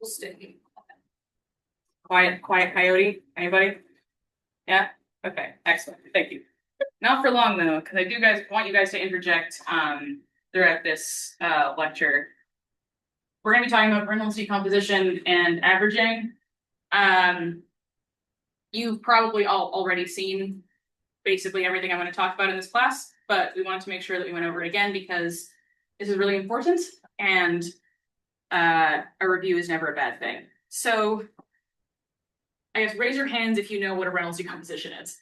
Sticky. Quiet coyote. Anybody? Yeah? Okay, excellent. Thank you. Not for long though, because I do want you guys to interject throughout this lecture. We're going to be talking about Reynolds decomposition and averaging. You've probably all already seen basically everything I'm going to talk about in this class, but we wanted to make sure that we went over it again because this is really important and a review is never a bad thing. So I guess raise your hands if you know what a Reynolds decomposition is.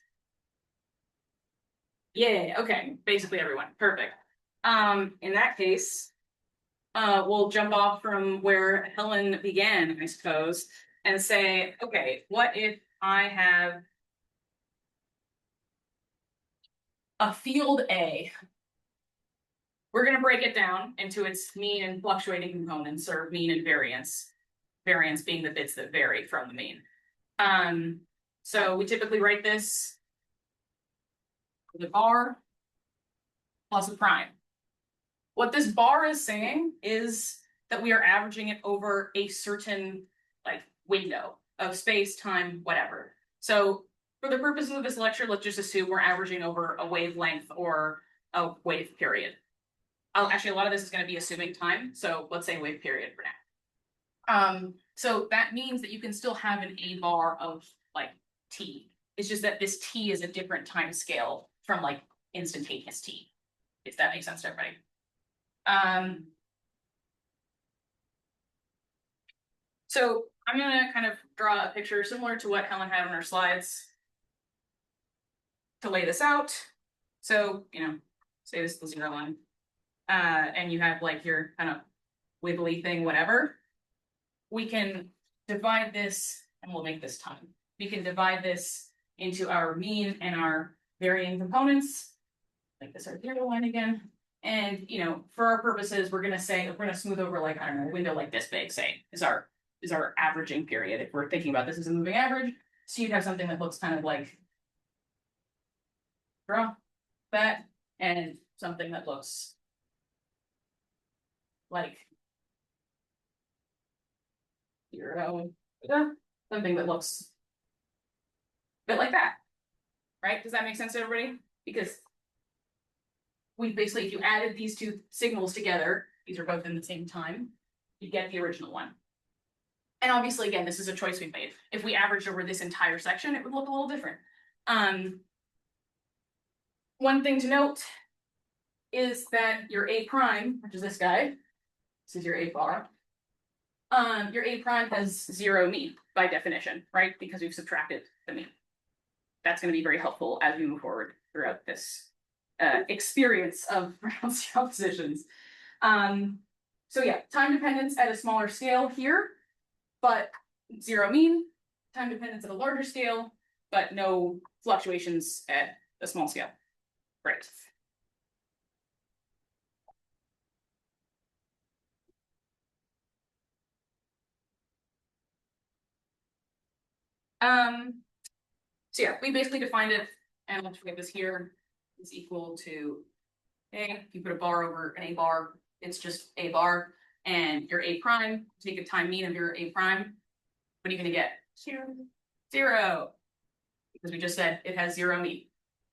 Yeah, okay, basically everyone, perfect. In that case, we'll jump off from where Helen began, I suppose, and say, okay, what if I have a field A? We're going to break it down into its mean and fluctuating components, or mean and variance. Variance being the bits that vary from the mean. So we typically write this with a bar plus a prime. What this bar is saying is that we are averaging it over a certain window of space, time, whatever. So for the purposes of this lecture, let's just assume we're averaging over a wavelength or a wave period. Actually, a lot of this is going to be assuming time, so let's say wave period for now. So that means that you can still have an A bar of t. It's just that this t is a different time scale from instantaneous t, if that makes sense to everybody. So I'm going to kind of draw a picture similar to what Helen had on her slides to lay this out. So, say this is the 0 line, and you have your kind of wiggly thing, whatever. We can divide this, and we'll make this time. We can divide this into our mean and our varying components, like this our 0 line again. And, for our purposes, we're going to smooth over I don't know, a window like this big, say, is our averaging period. If we're thinking about this as a moving average, so you'd have something that looks kind of like that, and something that looks like 0, something that looks a bit like that, right? Does that make sense to everybody? Because we basically, if you added these two signals together, these are both in the same time, you get the original one. And obviously, again, this is a choice we've made. If we averaged over this entire section, it would look a little different. One thing to note is that your A prime, which is this guy, this is your A bar, your A prime has 0 mean by definition, right? Because we've subtracted the mean. That's going to be very helpful as we move forward throughout this experience of Reynolds decompositions. So yeah, time dependence at a smaller scale here, but 0 mean. Time dependence at a larger scale, but no fluctuations at a small scale. Right. So yeah, we basically defined it, and let's forget this here, is equal to A. If you put a bar over an A bar, it's just A bar. And your A prime, take a time mean of your A prime, what are you going to get? 0. Because we just said it has 0 mean.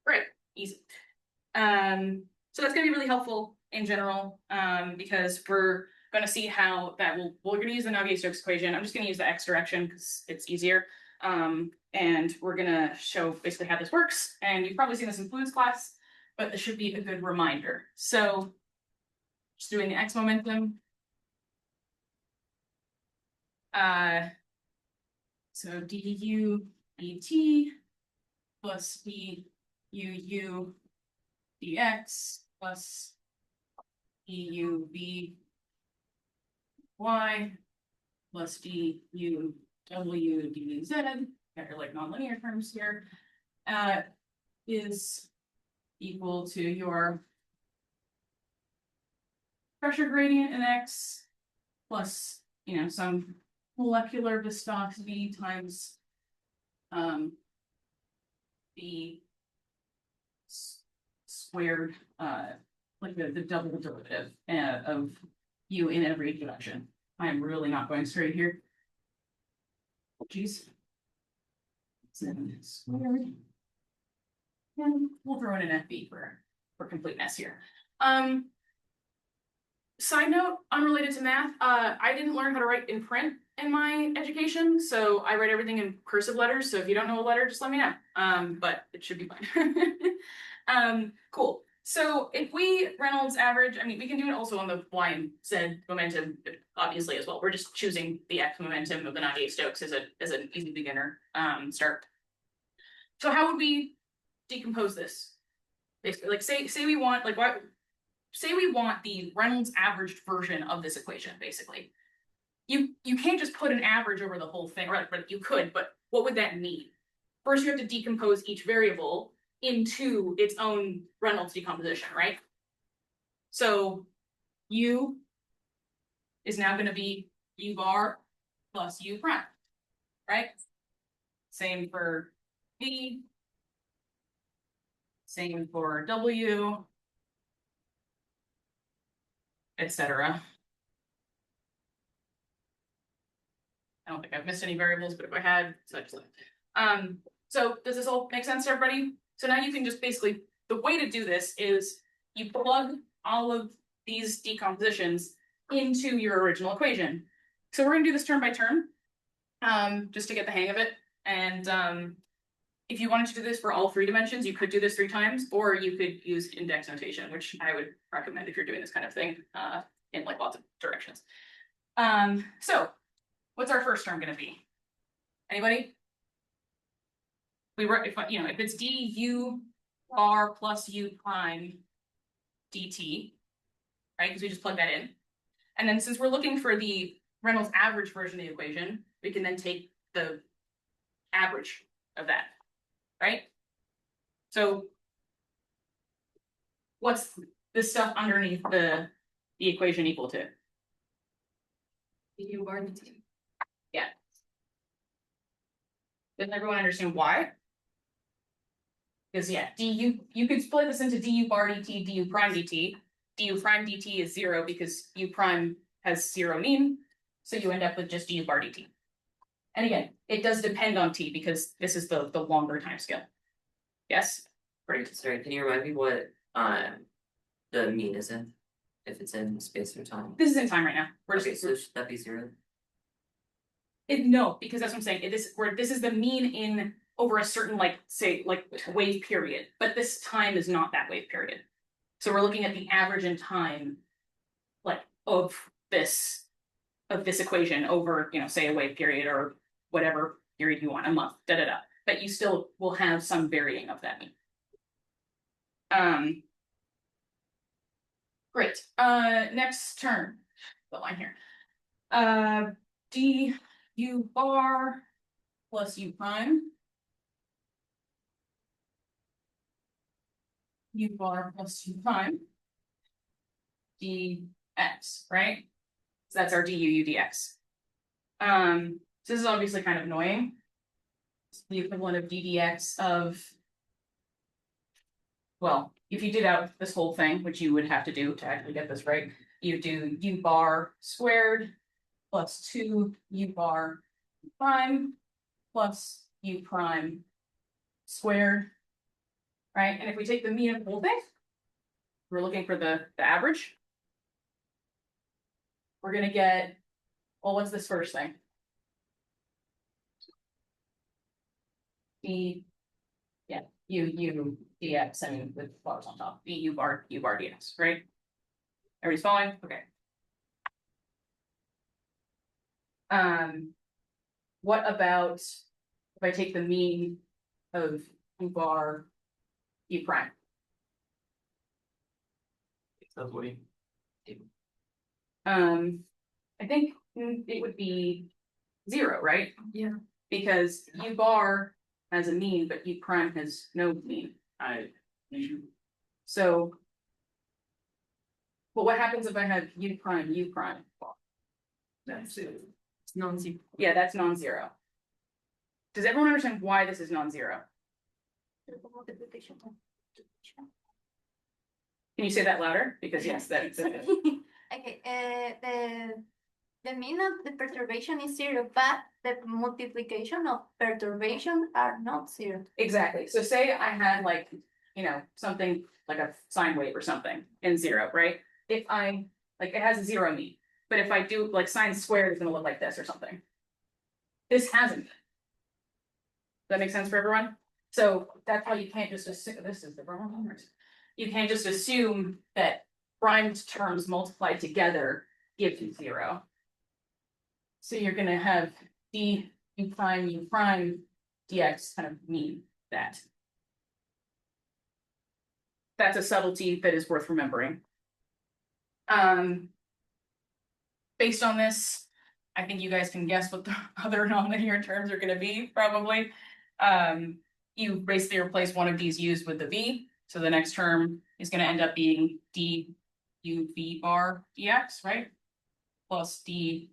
Great, easy. So that's going to be really helpful in general, because we're going to see how that we're going to use the Navier-Stokes equation. I'm just going to use the X direction because it's easier. And we're going to show basically how this works. And you've probably seen this in fluids class, but this should be a good reminder. So just doing the X momentum. So du dt plus du dx plus du v y plus du w dz, got your nonlinear terms here, is equal to your pressure gradient in X plus, some molecular viscosity times the squared, the double derivative of u in every direction. I'm really not going straight here. Geez. 7 squared. And we'll throw in an FB for completeness here. Side note, unrelated to math, I didn't learn how to write in print in my education, so I write everything in cursive letters. So if you don't know a letter, just let me know. But it should be fine. Cool. So if we Reynolds average, I mean, we can do it also on the Y and Z momentum, obviously as well. We're just choosing the X momentum of the 98 Stokes as an easy beginner start. So how would we decompose this? Basically, like say we want say we want the Reynolds averaged version of this equation. Basically, you can't just put an average over the whole thing, right? But you could. But what would that mean? First, you have to decompose each variable into its own Reynolds decomposition, right? So U is now going to be U bar plus U prime, right? Same for V. Same for W, etc. I don't think I've missed any variables, but if I had, so does this all make sense to everybody? So now you can just basically, the way to do this is you plug all of these decompositions into your original equation. So we're gonna do this term by term, just to get the hang of it. And if you wanted to do this for all 3 dimensions, you could do this 3 times, or you could use index notation, which I would recommend if you're doing this kind of thing in like lots of directions. So what's our first term going to be? Anybody? If it's du bar plus u prime dt, right? Because we just plug that in. And then since we're looking for the Reynolds average version of the equation, we can then take the average of that, right? So what's this stuff underneath the equation equal to? Du bar dt. Yeah. Doesn't everyone understand why? Because yeah, you could split this into du bar dt, du prime dt. Du prime dt is 0 because u prime has 0 mean, so you end up with just du bar dt. And again, it does depend on t because this is the longer time scale. Yes? Great. Sorry, can you remind me what the mean is in? If it's in space or time? This is in time right now. Okay, so should that be 0? No, because that's what I'm saying. This is the mean in over a certain say wave period, but this time is not that wave period. So we're looking at the average in time, of this equation over, say a wave period or whatever period you want, a month, But you still will have some varying of that mean. Great. Next term, the line here. D u bar plus u prime. U bar plus u prime. Dx, right? So that's our du dx. So this is obviously kind of annoying. It's the equivalent of ddx of, well, if you did out this whole thing, which you would have to do to actually get this right, you do u bar squared plus 2 u bar prime plus u prime squared, right? And if we take the mean of the whole thing, we're looking for the average. We're gonna get, well, what's this first thing? U dx, I mean, with bars on top. U bar dx, right? Everybody's following? Okay. What about if I take the mean of u bar u prime? That's what you do. I think it would be 0, right? Yeah. Because u bar has a mean, but u prime has no mean. So, well, what happens if I have u prime? That's it. It's non-zero. Yeah, that's non-zero. Does everyone understand why this is non-zero? Can you say that louder? Because yes, that's Okay, The mean of the perturbation is 0, but the multiplication of perturbation are not 0. Exactly. So say I had like, something like a sine wave or something in 0, right? If I, like, it has a 0 mean, but if I do, like, sine squared is gonna look like this or something. This hasn't. Does that make sense for everyone? So that's why you can't just assume, this is the wrong numbers. You can't just assume that primed terms multiplied together give you 0. So you're gonna have d u prime dx kind of mean that. That's a subtlety that is worth remembering. Based on this, I think you guys can guess what the other nonlinear terms are gonna be, probably. You basically replace one of these u's with the v, so the next term is gonna end up being d u v bar dx, right? Plus d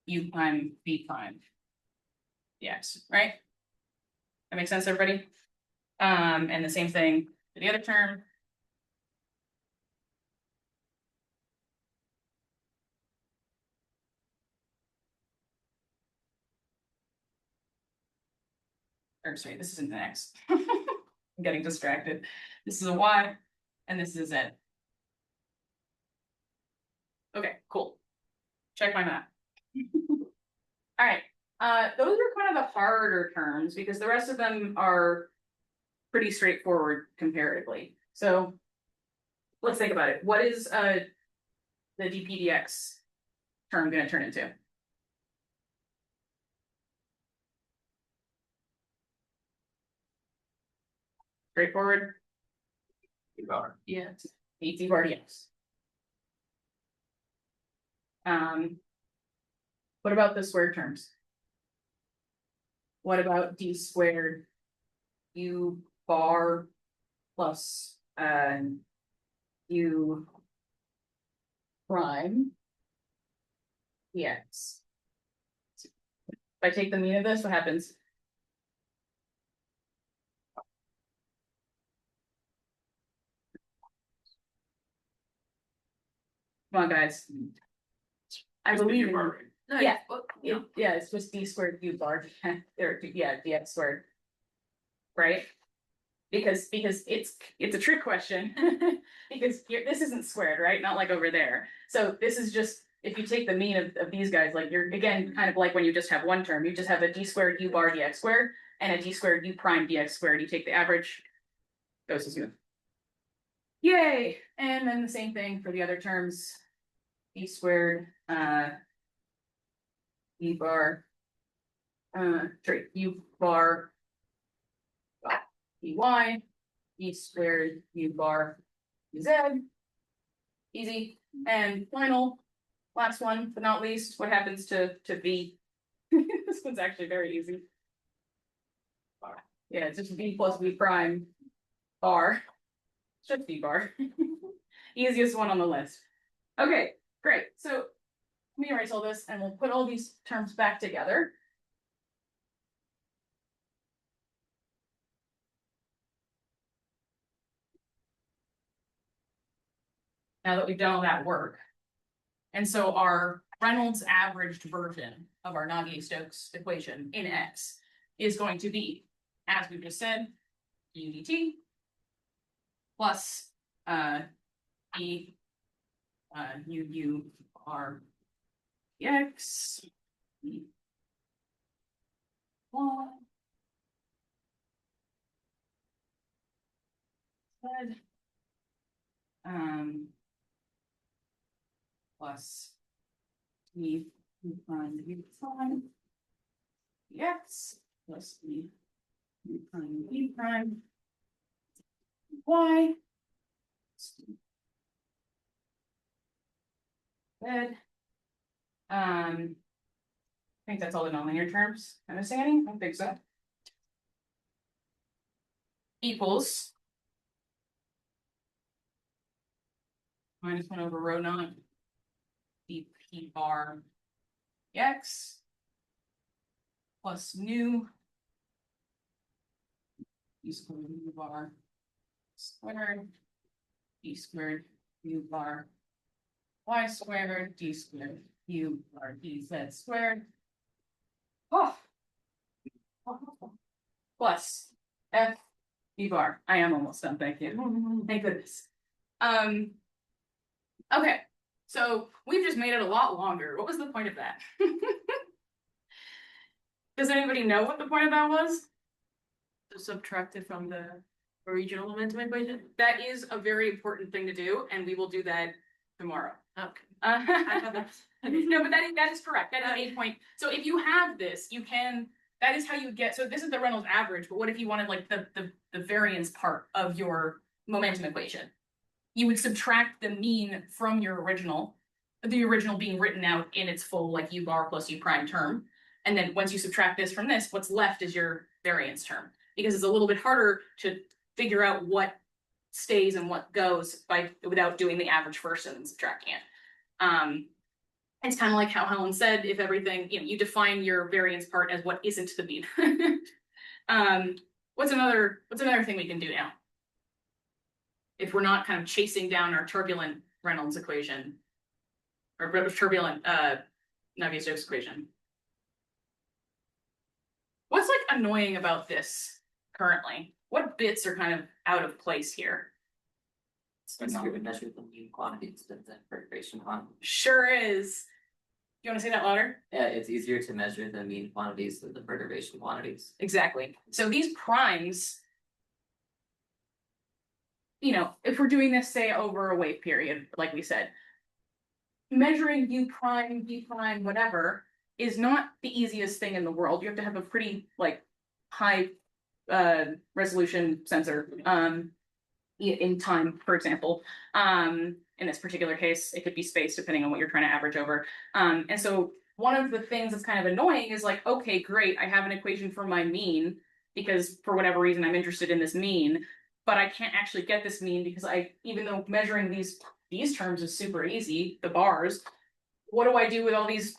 u prime v prime dx, right? That makes sense, everybody? And the same thing for the other term. Or sorry, this isn't an x. I'm getting distracted. This is a y, and this is a z. Okay, cool. Check my math. All right, those are kind of the harder terms because the rest of them are pretty straightforward comparatively. So let's think about it. What is the dpdx term going to turn into? Straightforward? Yeah, it's 8 bar dx. What about the squared terms? What about d squared u bar plus u prime dx? If I take the mean of this, what happens? Come on, guys. I believe in you. No, Yeah. yeah. Yeah, it's just d squared u bar, or yeah, dx squared. Right? Because it's a trick question. Because this isn't squared, right? Not like over there. So this is just, if you take the mean of these guys, like you're again kind of like when you just have one term, you just have a d squared u bar dx squared and a d squared u prime dx squared. You take the average, goes to 0. Yay! And then the same thing for the other terms. D squared u bar sorry, u bar dy e squared u bar z. Easy. And last one but not least, what happens to v? This one's actually very easy. Yeah, it's just v plus v prime bar. It's just v bar. Easiest one on the list. Okay, great. So let me erase all this and we'll put all these terms back together. Now that we've done all that work. And so our Reynolds averaged version of our Navier-Stokes equation in X is going to be, as we just said, u dt plus e u r dx e y z plus e u prime u prime dx plus e u prime v prime y. Good. I think that's all the nonlinear terms. Am I missing any? I don't think so. Equals -1 over rho naught dp bar x plus nu e squared u bar squared d squared u bar y squared d squared U bar E Z squared. Oh. Plus F V bar. I am almost done, thank you. Thank goodness. Okay, so we've just made it a lot longer. What was the point of that? Does anybody know what the point of that was? To subtract it from the original momentum equation? That is a very important thing to do, and we will do that tomorrow. Okay. No, but that is correct. That is a point. So if you have this, you can. That is how you get. So this is the Reynolds average. But what if you wanted like the variance part of your momentum equation? You would subtract the mean from your original, the original being written out in its full like u bar plus u prime term, and then once you subtract this from this, what's left is your variance term, because it's a little bit harder to figure out what stays and what goes without doing the average first and then subtracting it. It's kind of like how Helen said, if everything, you define your variance part as what isn't the mean. What's another thing we can do now? If we're not kind of chasing down our turbulent Reynolds equation, or turbulent Navier-Stokes equation. What's like annoying about this currently? What bits are kind of out of place here? It's easier to measure the mean quantities than the perturbation quantity. Sure is. You want to say that louder? Yeah, it's easier to measure the mean quantities than the perturbation quantities. Exactly. So these primes, if we're doing this, say, over a wave period, like we said, measuring u prime, v prime, whatever, is not the easiest thing in the world. You have to have a pretty high resolution sensor in time, for example. In this particular case, it could be space depending on what you're trying to average over. And so one of the things that's kind of annoying is like, okay, great, I have an equation for my mean because for whatever reason I'm interested in this mean, but I can't actually get this mean because even though measuring these terms is super easy, the bars, what do I do with all these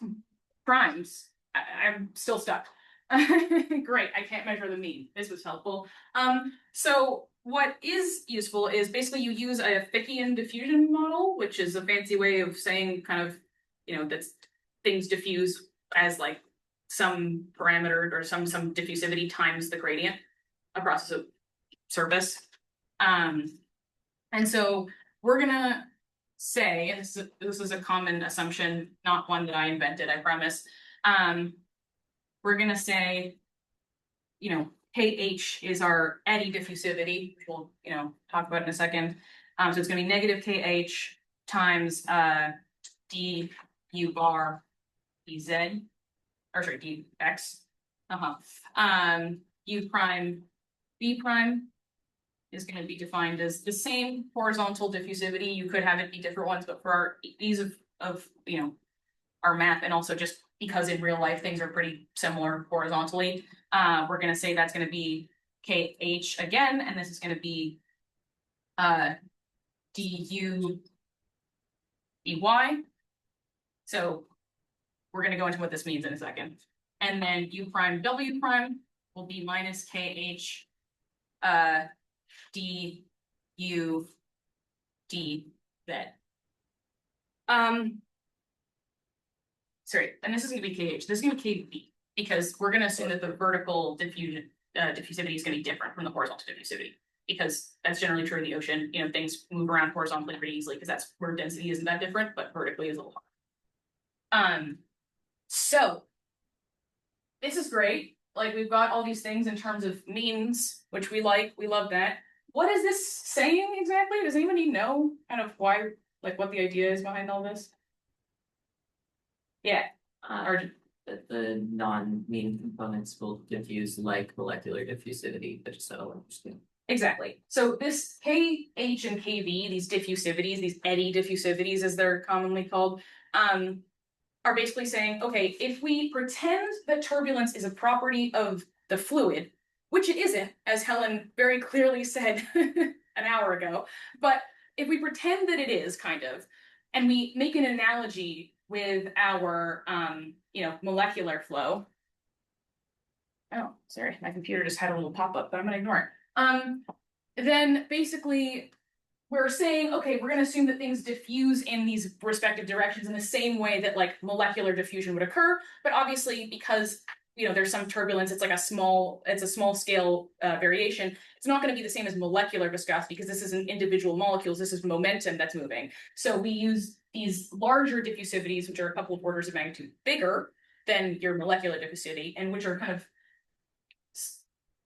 primes? I'm still stuck. Great, I can't measure the mean. This was helpful. So what is useful is basically you use a Fickian diffusion model, which is a fancy way of saying kind of, that things diffuse as like some parameter or some diffusivity times the gradient across a surface. And so we're gonna say, and this is a common assumption, not one that I invented, I promise. We're gonna say, KH is our eddy diffusivity, which we'll, talk about in a second. So it's gonna be negative KH times d u bar dz, or sorry, dx. U prime b prime is going to be defined as the same horizontal diffusivity. You could have it be different ones, but for our ease of our math, and also just because in real life things are pretty similar horizontally, we're going to say that's going to be KH again, and this is going to be du dy. So we're going to go into what this means in a second. And then u prime w prime will be minus KH d u d z. Sorry, and this is going to be KH. This is going to be KV because we're going to assume that the vertical diffusivity is going to be different from the horizontal diffusivity, because that's generally true in the ocean. Things move around horizontally pretty easily because that's where density isn't that different, but vertically is a little hard. So this is great. Like, we've got all these things in terms of means, which we like. We love that. What is this saying exactly? Does anybody know kind of why, what the idea is behind all this? Yeah. That the non-mean components will diffuse like molecular diffusivity, but just I don't understand. Exactly. So this KH and KV, these diffusivities, these eddy diffusivities as they're commonly called, are basically saying, okay, if we pretend that turbulence is a property of the fluid, which it isn't, as Helen very clearly said an hour ago, but if we pretend that it is kind of, and we make an analogy with our, molecular flow. Oh, sorry, my computer just had a little pop-up, but I'm gonna ignore it. Then basically we're saying, okay, we're gonna assume that things diffuse in these respective directions in the same way that like molecular diffusion would occur, but obviously because there's some turbulence, it's a small scale variation. It's not going to be the same as molecular viscosity because this isn't individual molecules, this is momentum that's moving. So we use these larger diffusivities, which are a couple of orders of magnitude bigger than your molecular diffusivity, and which are kind of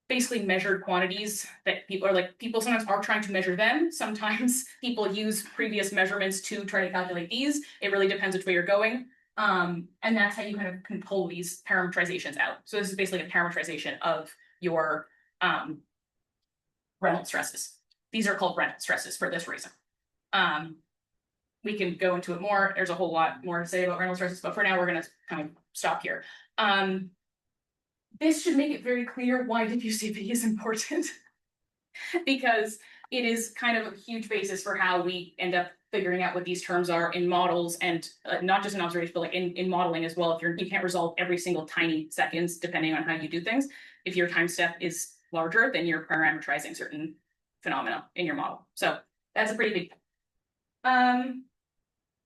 basically measured quantities that people sometimes are trying to measure them. Sometimes people use previous measurements to try to calculate these. It really depends which way you're going. And that's how you kind of can pull these parametrizations out. So this is basically a parametrization of your Reynolds stresses. These are called Reynolds stresses for this reason. We can go into it more. There's a whole lot more to say about Reynolds stresses, but for now we're going to kind of stop here. This should make it very clear why diffusivity is important because it is kind of a huge basis for how we end up figuring out what these terms are in models and not just in observation, but like in modeling as well. If you can't resolve every single tiny seconds, depending on how you do things, if your time step is larger, then you're parameterizing certain phenomena in your model. So that's a pretty big thing.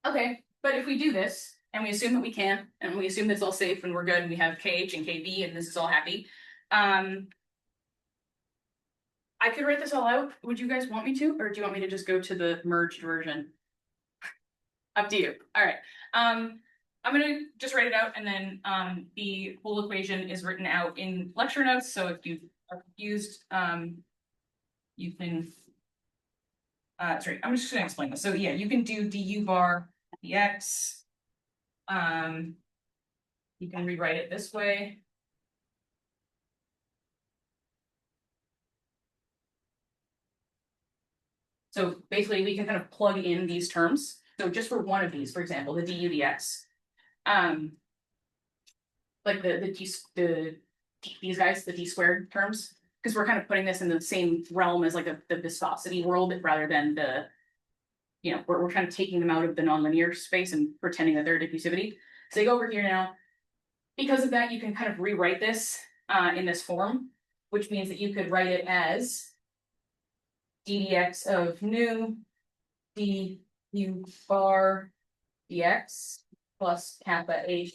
Okay, but if we do this, and we assume that we can, and we assume it's all safe and we're good, and we have KH and KB, and this is all happy. I could write this all out. Would you guys want me to, or do you want me to just go to the merged version? Up to you. All right. I'm gonna just write it out, and then the whole equation is written out in lecture notes. So if you are confused, you can. Sorry, I'm just gonna explain this. So yeah, you can do du bar dx. You can rewrite it this way. So basically we can kind of plug in these terms. So just for one of these, for example, the du dx, like these guys, the d squared terms, because we're kind of putting this in the same realm as like the viscosity world rather than the, we're kind of taking them out of the nonlinear space and pretending that they're diffusivity. So you go over here now. Because of that, you can kind of rewrite this in this form, which means that you could write it as ddx of nu du bar dx plus kappa h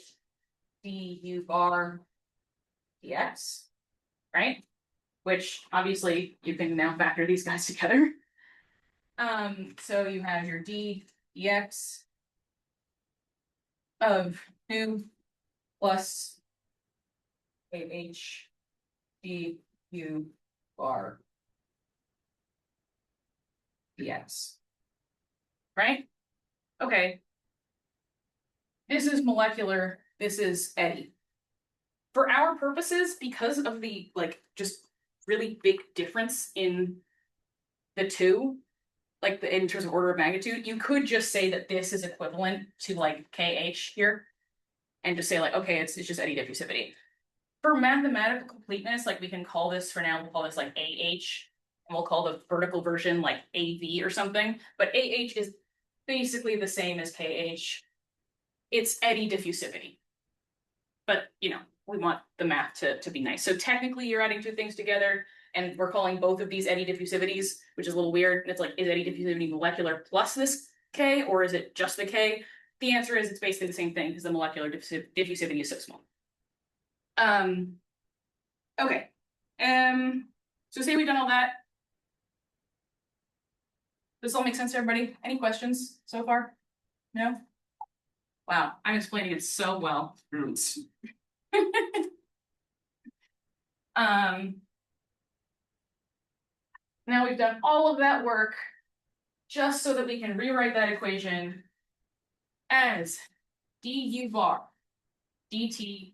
du bar dx, right? Which obviously you can now factor these guys together. So you have your dx of nu plus KH du bar dx. Right? Okay. This is molecular, this is eddy. For our purposes, because of the just really big difference in the two, in terms of order of magnitude, you could just say that this is equivalent to KH here, and just say okay, it's just eddy diffusivity. For mathematical completeness, we can call this for now, we'll call this AH, and we'll call the vertical version AV or something. But AH is basically the same as KH. It's eddy diffusivity. But we want the math to be nice. So technically you're adding two things together, and we're calling both of these eddy diffusivities, which is a little weird. It's is eddy diffusivity molecular plus this K, or is it just the K? The answer is it's basically the same thing because the molecular diffusivity is so small. Okay. So say we've done all that. Does this all make sense to everybody? Any questions so far? No? Wow, I'm explaining it so well. Now we've done all of that work just so that we can rewrite that equation as du bar dt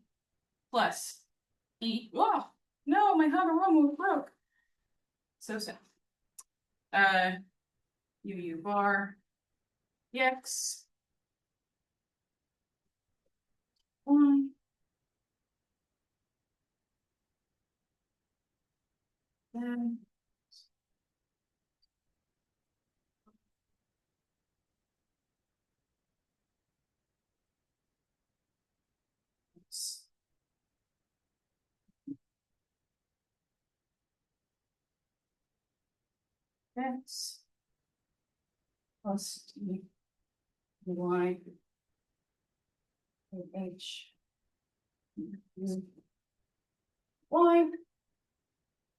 plus e. Oh, no, my Haberama broke. So sad. U bar dx 1 then x plus D Y H Y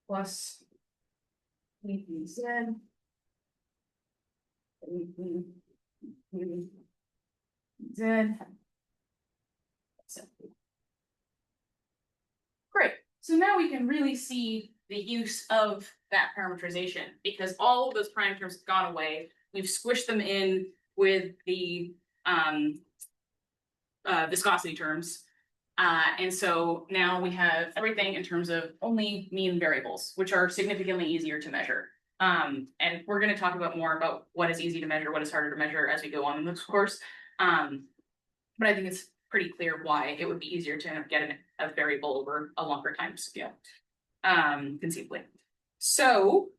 plus Z Z. Great, so now we can really see the use of that parameterization because all of those prime terms have gone away. We've squished them in with the viscosity terms. And so now we have everything in terms of only mean variables, which are significantly easier to measure. And we're going to talk about more about what is easy to measure, what is harder to measure as we go on in this course. But I think it's pretty clear why it would be easier to get a variable over a longer time scale, conceivably. So,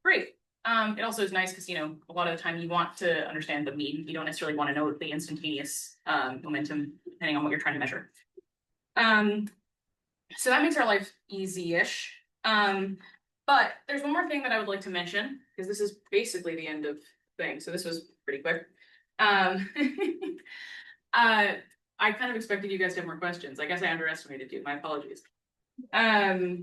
great. It also is nice because, you know, a lot of the time you want to understand the mean. You don't necessarily want to know the instantaneous momentum, depending on what you're trying to measure. So that makes our life easy-ish. But there's one more thing that I would like to mention, because this is basically the end of the thing. So this was pretty quick. I kind of expected you guys to have more questions. I guess I underestimated you. My apologies. Does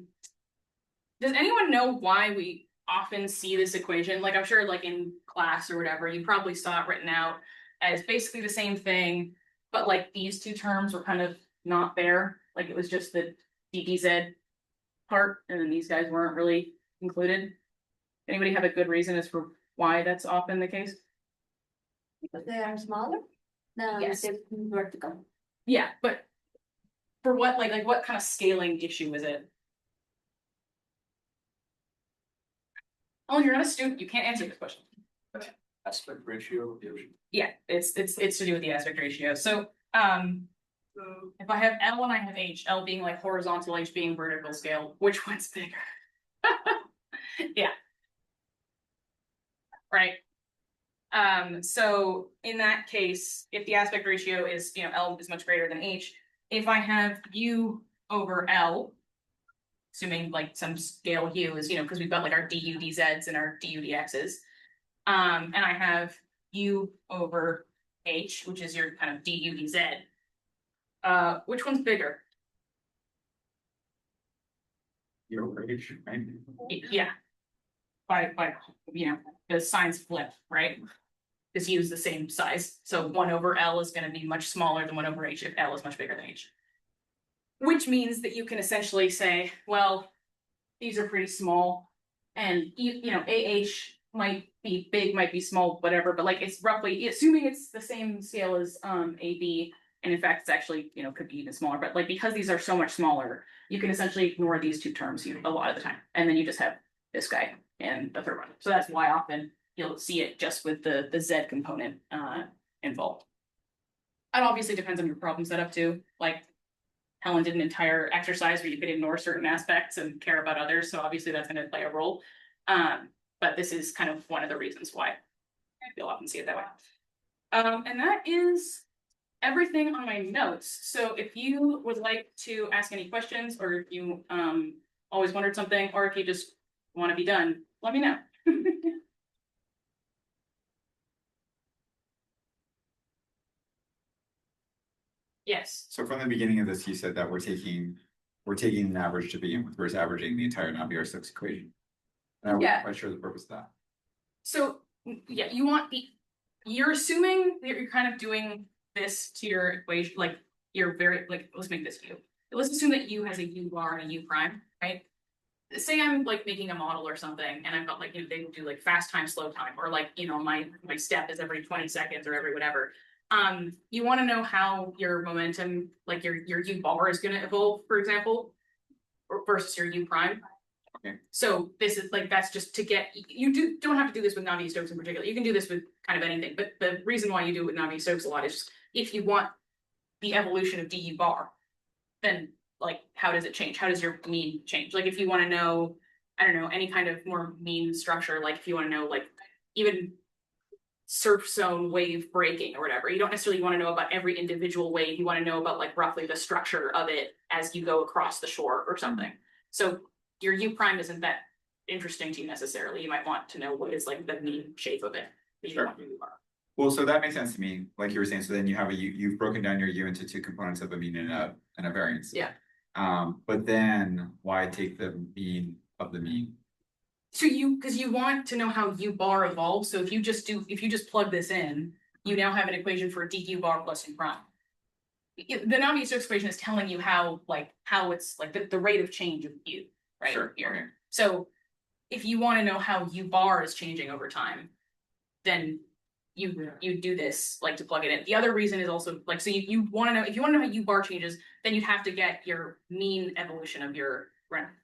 anyone know why we often see this equation? Like, I'm sure like in class or whatever, you probably saw it written out as basically the same thing, but like these two terms were kind of not there. Like it was just the DDZ part, and then these guys weren't really included. Anybody have a good reason as for why that's often the case? Because they are smaller than Yes. the vertical. Yeah, but for what, like what kind of scaling issue is it? Oh, you're not a student, you can't answer this question. Aspect ratio. Yeah, it's to do with the aspect ratio. So if I have L and I have H, L being like horizontal, H being vertical scale, which one's bigger? Yeah. Right. So in that case, if the aspect ratio is, you know, L is much greater than H, if I have U over L, assuming like some scale U is, you know, because we've got like our du dz's and our du dx's, and I have U over H, which is your kind of du dz, which one's bigger? Your age, right? Yeah. By you know, the signs flip, right? Because U is the same size. So 1 over L is going to be much smaller than 1 over H if L is much bigger than H. Which means that you can essentially say, well, these are pretty small, and you know, AH might be big, might be small, whatever, but like it's roughly, assuming it's the same scale as AB, and in fact it's actually, you know, could be even smaller, but like because these are so much smaller, you can essentially ignore these two terms a lot of the time, and then you just have this guy and the third one. So that's why often you'll see it just with the Z component involved. It obviously depends on your problem setup too. Like Helen did an entire exercise where you could ignore certain aspects and care about others, so obviously that's going to play a role. But this is kind of one of the reasons why you'll often see it that way. And that is everything on my notes. So if you would like to ask any questions, or if you always wondered something, or if you just want to be done, let me know. Yes. So from the beginning of this, you said that we're taking an average to begin with, we're averaging the entire Navier-Stokes equation. And I wasn't Yeah. quite sure the purpose of that. So yeah, you're assuming that you're kind of doing this to your equation, like you're very like, let's make this U. Let's assume that U has a U bar and a U prime, right? Say I'm like making a model or something, and I've got like, you know, they do like fast time, slow time, or like, you know, my step is every 20 seconds or every whatever. You want to know how your momentum, like your U bar is going to evolve, for example, versus your U prime. Okay. So this is like, that's just to get, you don't have to do this with Navier-Stokes in particular. You can do this with kind of anything, but the reason why you do it with Navier-Stokes a lot is just if you want the evolution of du bar, then like, how does it change? How does your mean change? Like if you want to know, I don't know, any kind of more mean structure, like if you want to know like even surf zone wave breaking or whatever, you don't necessarily want to know about every individual wave. You want to know about like roughly the structure of it as you go across the shore or something. So your U prime isn't that interesting to you necessarily. You might want to know what is like the mean shape of it. Sure. Well, so that makes sense to me, like you were saying, so then you have you've broken down your U into two components of a mean and a variance. Yeah. But then why take the mean of the mean? So because you want to know how U bar evolves, so if you just plug this in, you now have an equation for dU bar plus U prime. The Navier-Stokes equation is telling you how it's like the rate of change of U, right? Sure, Here. okay. So if you want to know how U bar is changing over time, then you do this like to plug it in. The other reason is also like, so you want to know, if you want to know how U bar changes, then you'd have to get your mean evolution of your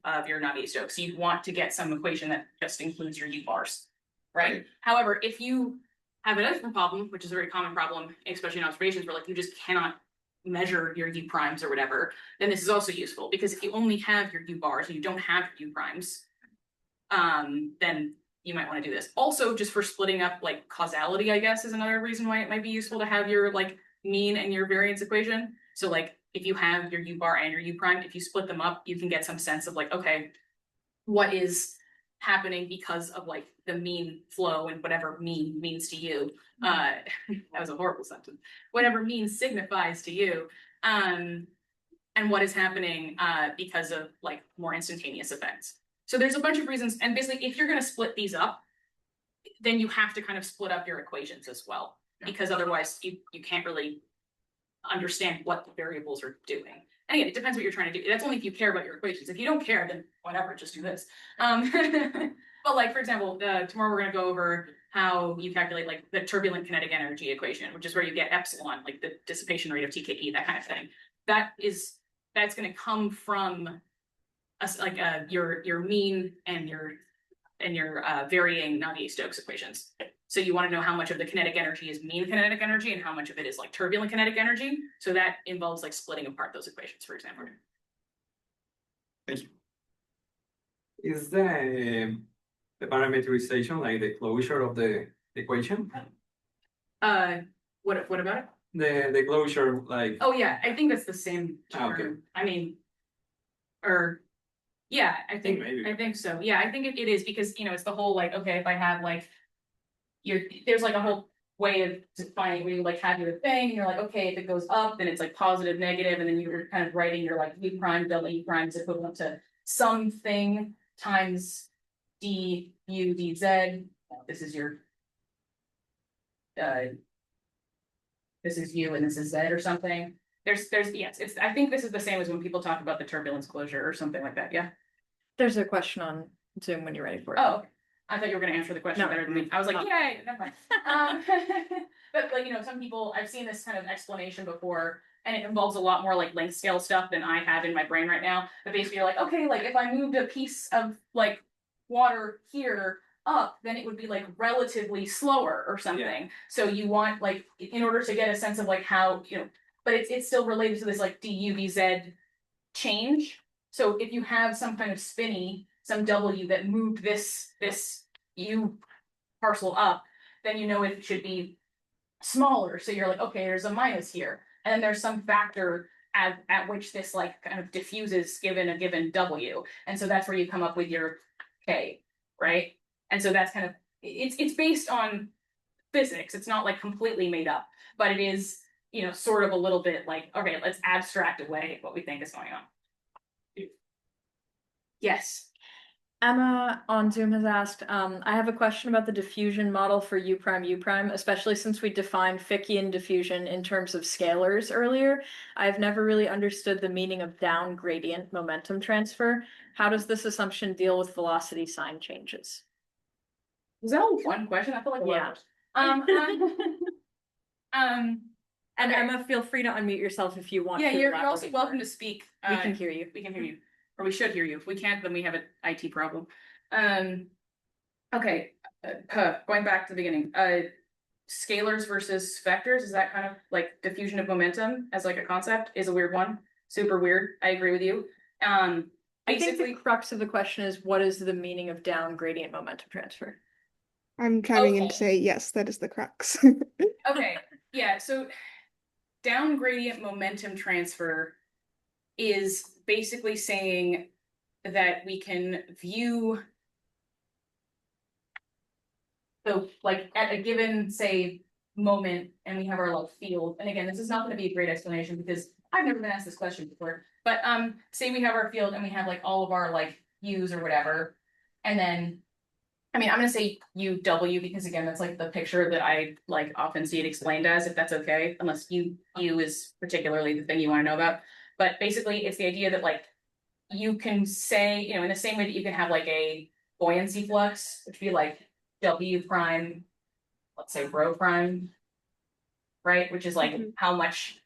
Navier-Stokes. So you'd want to get some equation that just includes your U bars, right? Right. However, if you have a different problem, which is a very common problem, especially in observations where like you just cannot measure your U primes or whatever, then this is also useful, because if you only have your U bars and you don't have your U primes, then you might want to do this. Also, just for splitting up like causality, I guess, is another reason why it might be useful to have your like mean and your variance equation. So like if you have your U bar and your U prime, if you split them up, you can get some sense of like, okay, what is happening because of like the mean flow and whatever mean means to you. That was a horrible sentence. Whatever mean signifies to you. And what is happening because of like more instantaneous effects. So there's a bunch of reasons, and basically if you're going to split these up, then you have to kind of split up your equations as well, because otherwise you can't really understand what the variables are doing. And again, it depends what you're trying to do. That's only if you care about your equations. If you don't care, then whatever, just do this. But like, for example, tomorrow we're going to go over how you calculate like the turbulent kinetic energy equation, which is where you get epsilon, like the dissipation rate of TKE, that kind of thing. That's going to come from your mean and your varying Navier-Stokes equations. So you want to know how much of the kinetic energy is mean kinetic energy and how much of it is like turbulent kinetic energy. So that involves like splitting apart those equations, for example. Thank you. Is the parameterization like the closure of the equation? What about it? The closure, like, Oh yeah, I think that's the same term. Okay. I mean, or yeah, I think maybe. so. Yeah, I think it is, because it's the whole like, okay, if I have like there's like a whole way of defining where you like have your thing and you're like, okay, if it goes up, then it's like positive, negative, and then you're kind of writing your like U prime, delta U prime is equivalent to something times d u dz. This is your this is U and this is Z or something. There's yes, I think this is the same as when people talk about the turbulence closure or something like that. Yeah. There's a question on Zoom when you're ready for it. Oh, okay. I thought you were going to answer the question No. better than me. I was like, yay, never mind. But like, some people, I've seen this kind of explanation before, and it involves a lot more like length scale stuff than I have in my brain right now. But basically you're like, okay, like if I moved a piece of like water here up, then it would be like relatively slower or something. Yeah. So you want like, in order to get a sense of like how, but it's still related to this like du dz change. So if you have some kind of spinny, some W that moved this U parcel up, then it should be smaller. So you're like, okay, there's a minus here. And then there's some factor at which this like kind of diffuses given a given W. And so that's where you come up with your K, right? And so that's kind of, it's based on physics. It's not like completely made up, but it is, sort of a little bit like, okay, let's abstract away what we think is going on. Yes. Emma on Zoom has asked, I have a question about the diffusion model for U prime, especially since we defined Fickian diffusion in terms of scalars earlier. I've never really understood the meaning of down gradient momentum transfer. How does this assumption deal with velocity sign changes? Was that all one question? I feel like Yeah. Okay. And Emma, feel free to unmute yourself if you want. Yeah, to you're elaborate also welcome more. to speak. We can hear you. We can hear you, or we should hear you. If we can't, then we have an IT problem. Okay, going back to the beginning. Scalars versus vectors, is that kind of like diffusion of momentum as like a concept is a weird one. Super weird. I agree with you. I think Basically, the crux of the question is, what is the meaning of down gradient momentum transfer? I'm chiming in Okay. to say yes, that is the crux. okay, yeah, so down gradient momentum transfer is basically saying that we can view So like at a given, say, moment, and we have our like field, and again, this is not gonna be a great explanation because I've never been asked this question before. But say we have our field and we have like all of our like U's or whatever, and then. I mean, I'm gonna say UW because again, that's like the picture that I like often see it explained as, if that's okay, unless U is particularly the thing you wanna know about. But basically, it's the idea that like you can say, you know, in the same way that you can have like a buoyancy flux, which would be like W prime, let's say rho prime, right? Which is like Mhm. how much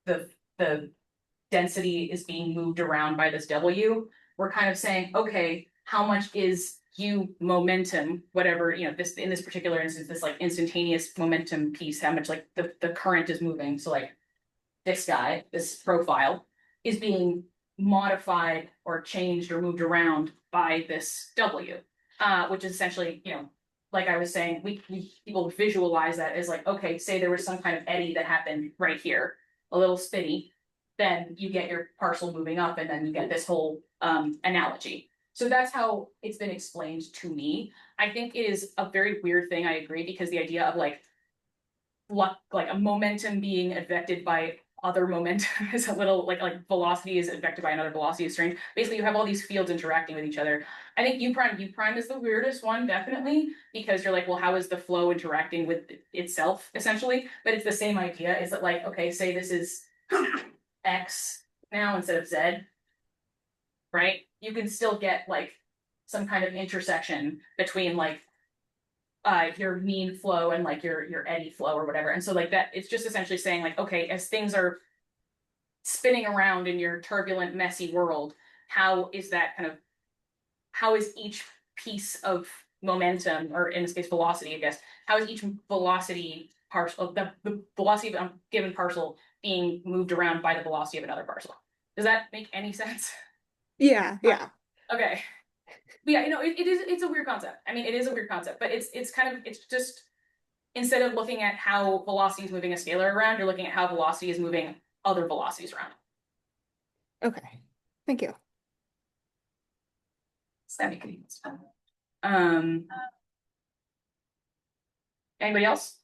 the density is being moved around by this W. We're kind of saying, okay, how much is U momentum, whatever, you know, this in this particular instance, this like instantaneous momentum piece, how much like the current is moving. So like this guy, this profile, is being modified or changed or moved around by this W, which is essentially, you know, like I was saying, we people visualize that as like, okay, say there was some kind of eddy that happened right here, a little spinny, then you get your parcel moving up, and then you get this whole analogy. So that's how it's been explained to me. I think it is a very weird thing. I agree, because the idea of like a momentum being affected by other momentum is a little like velocity is affected by another velocity is strange. Basically, you have all these fields interacting with each other. I think U prime is the weirdest one, definitely, because you're like, well, how is the flow interacting with itself, essentially? But it's the same idea, is that like, okay, say this is X now instead of Z, right? You can still get like some kind of intersection between like your mean flow and like your eddy flow or whatever. And so like that, it's just essentially saying like, okay, as things are spinning around in your turbulent, messy world, how is each piece of momentum, or in this case velocity, I guess, how is each velocity parcel, the velocity of a given parcel being moved around by the velocity of another parcel? Does that make any sense? Yeah, yeah. Okay. But yeah, you know, it's a weird concept. I mean, it is a weird concept, but it's just, instead of looking at how velocity is moving a scalar around, you're looking at how velocity is moving other velocities around. Okay. Thank you. Does that make any sense? Anybody else?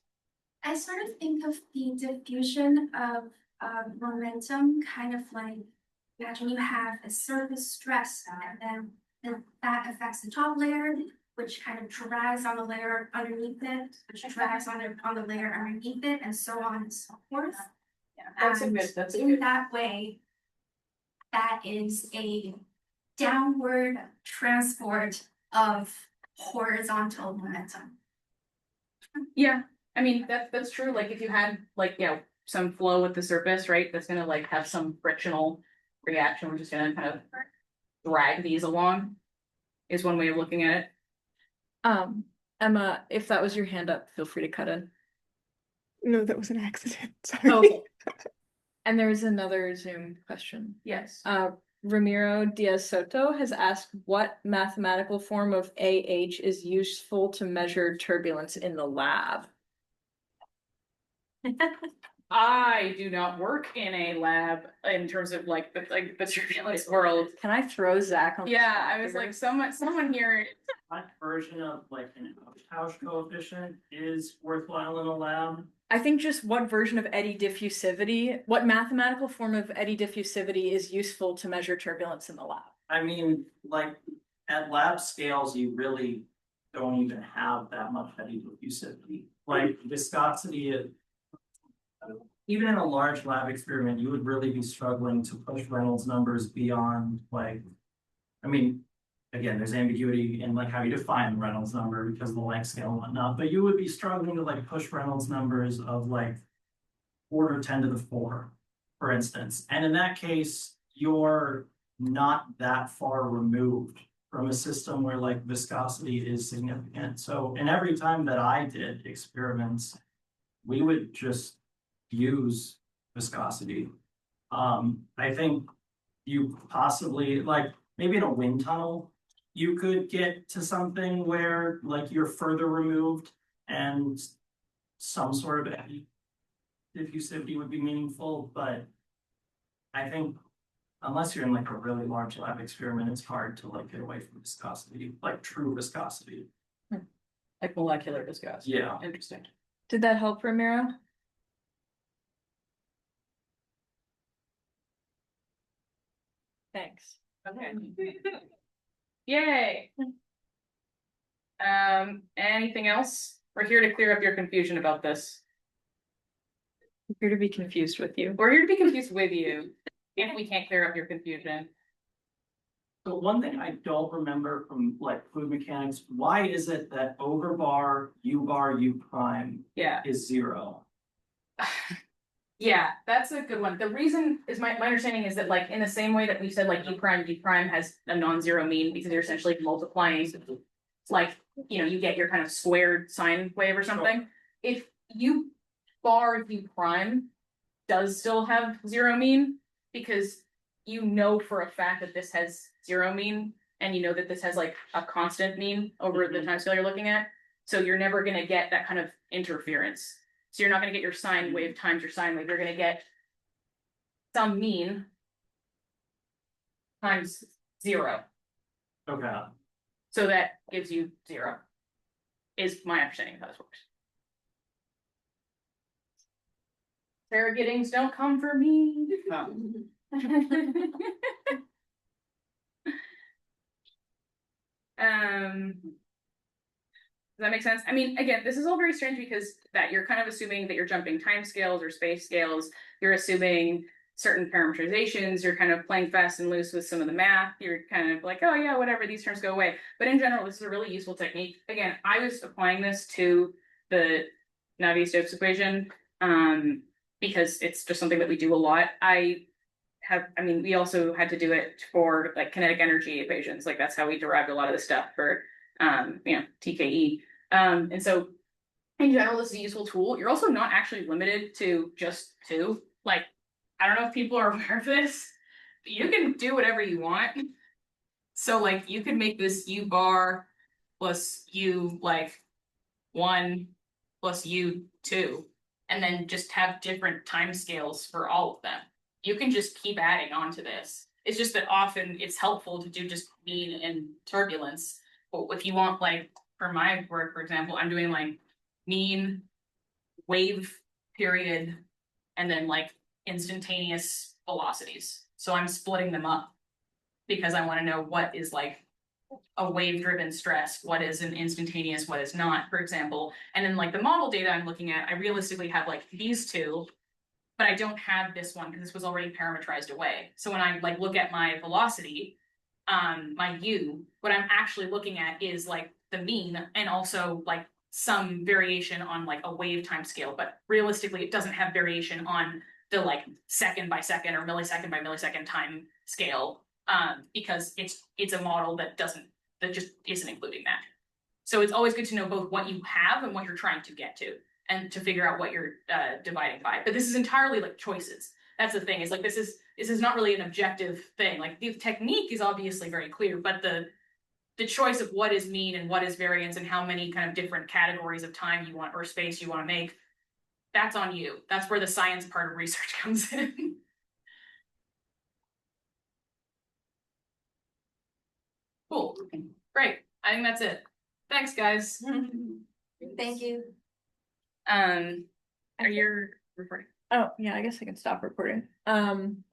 I sort of think of the diffusion of momentum kind of like, imagine you have a surface stress, and then that affects the top layer, which kind of drags on the layer underneath it, which drags on the layer underneath it, and so on and so forth. Yeah, that's a In good. that way, that is a downward transport of horizontal momentum. Yeah, I mean, that's true. Like if you had like, you know, some flow with the surface, right? That's gonna like have some frictional reaction. We're just gonna kind of drag these along, is one way of looking at it. Emma, if that was your hand up, feel free to cut in. No, that was an accident. Sorry. Oh, okay. And there's another Zoom question. Yes. Ramiro Diaz Soto has asked what mathematical form of AH is useful to measure turbulence in the lab. I do not work in a lab in terms of like the turbulence world. Can I throw Zach on? the Yeah, spot I was here? like, someone here. What version of like an Tausch coefficient is worthwhile in a lab? I think just what version of eddy diffusivity, what mathematical form of eddy diffusivity is useful to measure turbulence in the lab? I mean, like at lab scales, you really don't even have that much eddy diffusivity. Like viscosity, even in a large lab experiment, you would really be struggling to push Reynolds numbers beyond like, I mean, again, there's ambiguity in like how you define the Reynolds number because of the length scale and whatnot, but you would be struggling to like push Reynolds numbers of like order 10 to the 4, for instance. And in that case, you're not that far removed from a system where like viscosity is significant. So, and every time that I did experiments, we would just use viscosity. I think you possibly like maybe in a wind tunnel, you could get to something where like you're further removed and some sort of diffusivity would be meaningful, but I think unless you're in like a really large lab experiment, it's hard to like get away from viscosity, like true viscosity. Like molecular viscosity. Yeah. Interesting. Did that help, Ramiro? Thanks. Okay. Yay. Anything else? We're here to clear up your confusion about this. I'm here to be confused with you. We're here to be confused with you, if we can't clear up your confusion. So one thing I don't remember from like fluid mechanics, why is it that over bar, U prime Yeah. is 0? Yeah, that's a good one. The reason is my understanding is that like in the same way that we said like U prime, D prime has a non-zero mean because you're essentially multiplying. It's like, you know, you get your kind of squared sine wave or something. If U bar U prime does still have zero mean, because you know for a fact that this has zero mean, and you know that this has like a constant mean over the time scale you're looking at. So you're never gonna get that kind of interference. So you're not gonna get your sine wave times your sine wave. You're gonna get some mean times 0. Okay. So that gives you 0. Is my understanding of how this works. Surrogatings don't come for me. Does that make sense? I mean, again, this is all very strange because that you're kind of assuming that you're jumping time scales or space scales. You're assuming certain parameterizations. You're kind of playing fast and loose with some of the math. You're kind of like, oh yeah, whatever, these terms go away. But in general, this is a really useful technique. Again, I was applying this to the Navier-Stokes equation because it's just something that we do a lot. We also had to do it for like kinetic energy equations. Like that's how we derived a lot of the stuff for, TKE. And so in general, this is a useful tool. You're also not actually limited to just 2. Like, I don't know if people are aware of this, but you can do whatever you want. So like you can make this U bar plus U like 1 plus U2, and then just have different time scales for all of them. You can just keep adding on to this. It's just that often it's helpful to do just mean and turbulence. But if you want, like, for my work, for example, I'm doing like mean, wave period, and then like instantaneous velocities. So I'm splitting them up because I want to know what is like a wave driven stress, what is an instantaneous, what is not, for example. And then like the model data I'm looking at, I realistically have like these two, but I don't have this one because this was already parametrized away. So when I like look at my velocity, my U, what I'm actually looking at is like the mean and also like some variation on like a wave time scale, but realistically it doesn't have variation on the like second by second or millisecond by millisecond time scale, because it's a model that just isn't including that. So it's always good to know both what you have and what you're trying to get to, and to figure out what you're dividing by. But this is entirely like choices. That's the thing, is like this is not really an objective thing. Like the technique is obviously very clear, but the choice of what is mean and what is variance and how many kind of different categories of time you want or space you want to make, that's on you. That's where the science part of research comes in. Cool. Great. I think that's it. Thanks, guys. Thank you. Are you recording? Oh, yeah, I guess I can stop recording.